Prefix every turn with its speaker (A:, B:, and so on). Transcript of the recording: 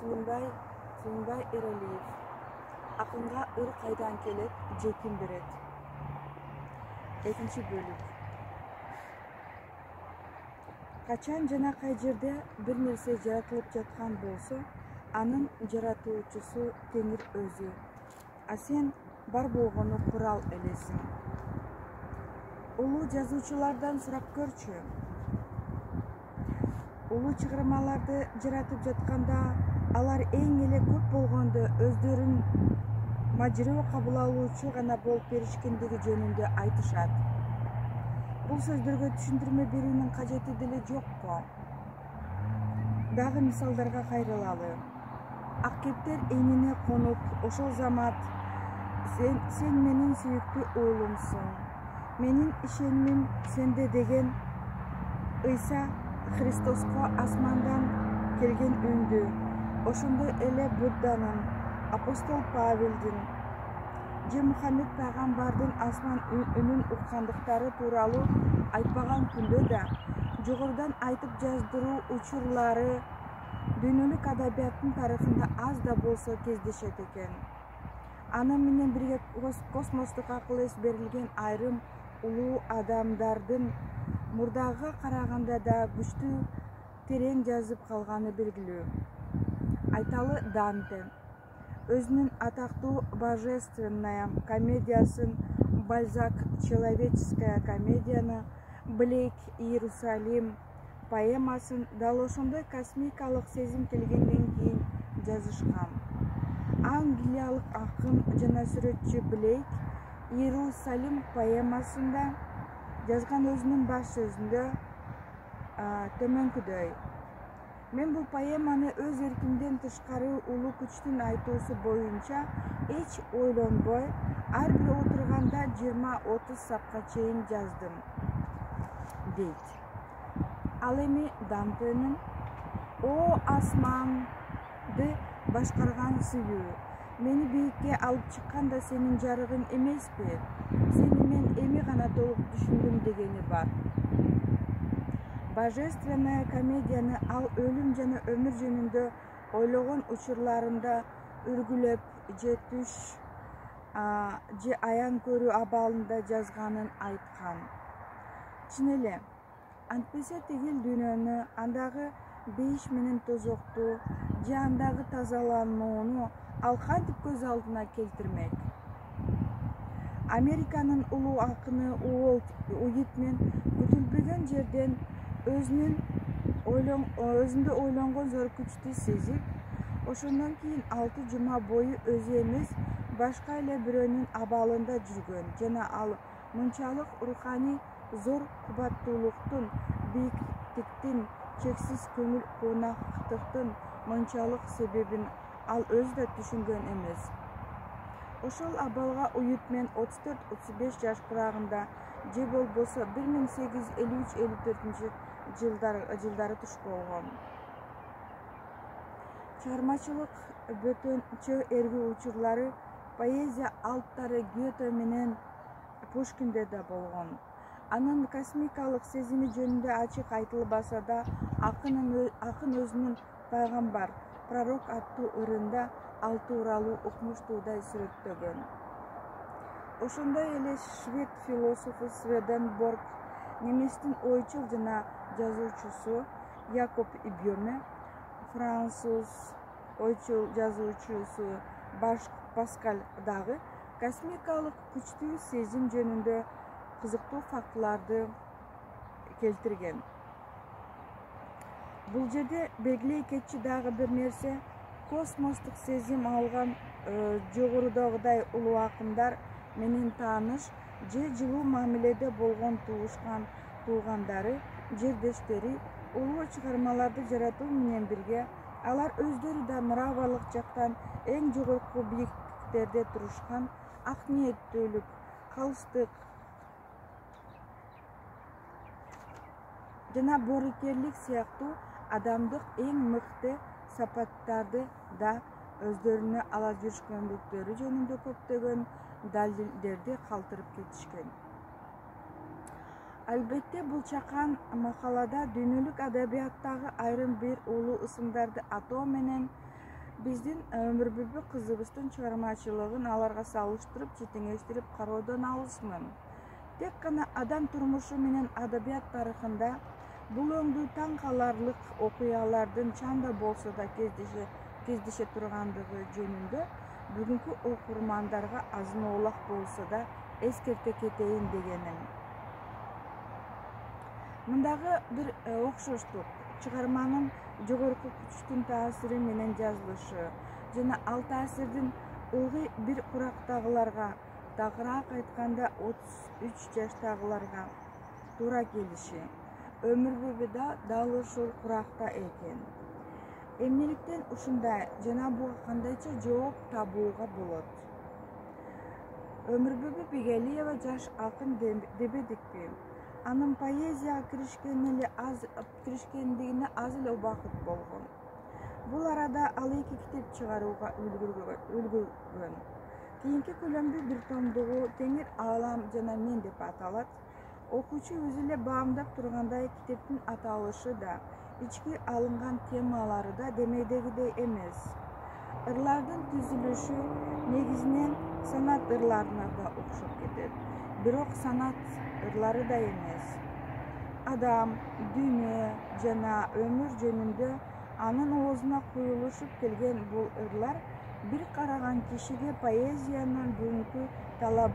A: Сүйүнбай Эралиев. Акынга ыр кайдан келет, же ким берет? Экинчи бөлүк. Качан жана кай жерде бир нерсе жаратылып жаткан болсо, анын жаратуучусу Теңир өзү. А сен бар болгону курал элесиң. Улуу жазуучулардан сурап көрчү. Улуу чыгармаларды жаратып жатканда алар эң эле көп болгондо өздөрүн мажыроо кабыл алуучу гана болуп беришкендиги жөнүндө айтышат. Бул сөздөргө түшүндүрмө берүүнүн кажети деле жокко. Дагы мисалдарга кайрылалы. Ак кептер энине конуп, ошол замат сен менин сүйүктүү уулумсуң. Менин ишенимим сенде деген Ыйса Христоско асмандан келген үндү, ошондой эле Будданын, апостол Павелдин же Мухаммед пайгамбардын асман үнүн уккандыктары тууралуу айтпаган күндө да жогорудан айтып жаздыруу учурлары дүйнөлүк адабияттын тарыхында аз да болсо кездешет экен. Аны менен бирге космостук акыл эс берилген айрым улуу адамдардын мурдагыга караганда да күчтүү терең жазып калганы белгилүү. Айталы Данте өзүнүн атактуу божественная комедиясын, Бальзак человеческая комедияны, Блейк Иерусалим поэмасын дал ошондой космикалык сезим келгенден кийин жазышкан. Англиялык акын жана сүрөтчү Блейк Иерусалим поэмасында жазган өзүнүн баш сөзүндө төмөнкүдөй: мен бул поэманы өз эркимден тышкары улуу күчтүн айтуусу боюнча эч ойлонбой, ар бир отурганда 20-30 сапка чейин жаздым, дейт. Ал эми Дантенин «О асманды башкарган сүйүү, мени бийикке алып чыккан да сенин жарыгың эмеспи? Сени мен эми гана толук түшүндүм» дегени бар. Божественная комедияны ал өлүм жана өмүр жөнүндө ойлогон учурларында үргүлөп же түш же аян көрүү абалында жазганын айткан. Чын эле, антпесе тигил дүйнөнү, андагы бейиш менен тозокту же андагы тазаланууну ал кантип көз алдына келтирмек? Американын улуу акыны Уолт Уитмен күтүлбөгөн жерден өзүндө ойлонгон зор күчтү сезип, ошондон кийин 6 жума бою өзү эмес, башка эле бирөөнүн абалында жүргөн жана ал мынчалык руханий зор кубаттуулуктун, бийиктиктин, чексиз көңүл куунактыктын мынчалык себебин ал өзү да түшүнгөн эмес. Ошол абалга Уитмен 34-35 жаш курагында же болбосо 1853-54 жылдары туш болгон. Чыгармачылык бөтөнчө эргүү учурлары, поэзия алыптары Гёте менен Пушкинде да болгон. Анын космикалык сезими жөнүндө ачык айтылбаса да, акын өзүнүн «Пайгамбар», «Пророк» аттуу ырында ал тууралуу укмуштуудай сүрөттөгөн. Ошондой эле швед философу Сведенборг, немистин ойчул жана жазуучусу Якоб Бьоме, француз ойчул жазуучусу Паскаль дагы космикалык күчтүү сезим жөнүндө кызыктуу фактыларды келтирген. Бул жерде белгилей кетчү дагы бир нерсе, космостук сезим алган жогорудагыдай улуу акындар менен тааныш же жылуу мамиледе болгон туугандары, жердештери улуу чыгармаларды жаратуу менен бирге алар өздөрү да муравалык жактан эң жогорку бийиктиктерде турушкан ак ниеттүүлүк, калыстык жана боорукерлик сыяктуу адамдык эң мыкты сапаттарды да өздөрүнө ала жүрүшкөндүктөрү жөнүндө көптөгөн далилдерди калтырып кетишкен. Албетте, бул чакан макалада дүйнөлүк адабияттагы айрым бир улуу ысымдарды атоо менен биздин өмүрбүлбү кызыбыздын чыгармачылыгын аларга салыштырып же теңештирип кароодон алысмын. Тек гана адам турмушу менен адабият тарыхында бул өңдүү таң каларлык окуялардын чанда болсо да кездеше тургандыгы жөнүндө бүгүнкү окурмандарга азын оолак болсо да эскерте кетейин дегеним. Мындагы бир окшоштук чыгарманын жогорку күчтүн таасири менен жазылышы жана ал таасирдин ылгый бир курактагыларга, тагыраак айтканда 33 жаштагыларга туура келиши өмүрбүлбү да дал ошол куракта экен. Эмнеликтен ушундай жана буга кандайча жооп табууга болот? Өмүрбүлбү Бегелиева жаш акын дебедикпи? Анын поэзияга киришкендигине аз эле убакыт болгон. Бул арада ал 2 китеп чыгарууга үлгүргөн. Кийинки көлөмдүү бир томдугу «Теңир, Аалам жана мен» деп аталат. Окуучу өзү эле баамдап тургандай, китептин аталышы да, ички алынган темалары да демейдегидей эмес. Ырлардын түзүлүшү негизинен санат ырларына да окшоп кетет. Бирок санат ырлары да эмес. Адам, дүйнө жана өмүр жөнүндө анын оозуна куюлушуп келген бул ырлар бир караган кишиге поэзиянын бүгүнкү талабын